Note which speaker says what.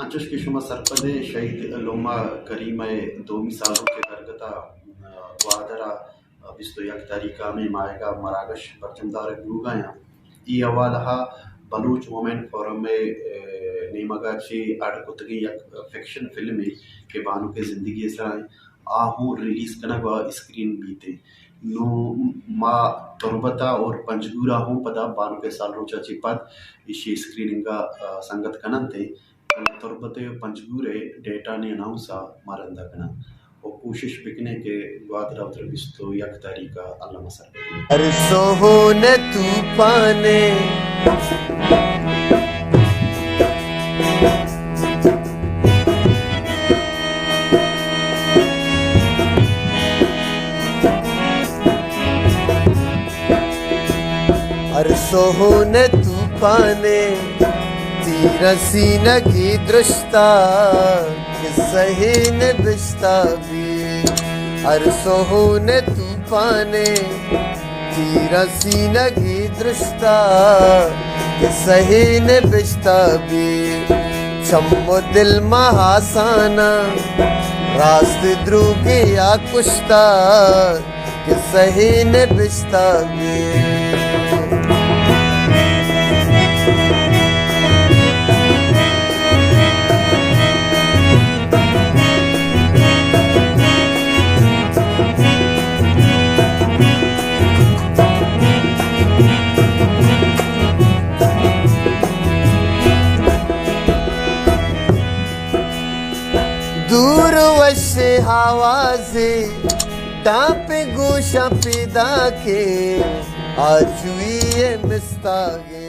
Speaker 1: ançuş ki şuma serpade şehit Loma Karime domi salu ke dargata vadara 21 तारीखा में माएगा मरागश बरचमदार गुगाया ई अवादहा Baloch women forum में नीमगा ची आड़कुतगी एक fiction film है के बानु के जिंदगी सराय आहू रिलीज कना वा स्क्रीन बीते नो मा तुरबता और पंजगुरा हूँ पदा बानु के साल रोचा चिपत इसी स्क्रीनिंग का संगत कनंते तुरबते पंजगुरे डेटा ने अनाउंसा मारंदा कना और कोशिश बिकने के बाद राउतर बिस्तो यक तरीका अल्लाह मसर
Speaker 2: हर सोहने तूफाने हर सोहने तूफाने तीर सीने की दृष्टा सही ने बिस्ता भी हर सोहने तूफाने तीर सीने की दृष्टा सही ने बिस्ता भी चम्मो दिल महासाना रास्ते द्रुगे या कुश्ता सही ने बिस्ता भी दूर वशे आवाज़े टापे गोशा पैदा के आजुए मिस्तागे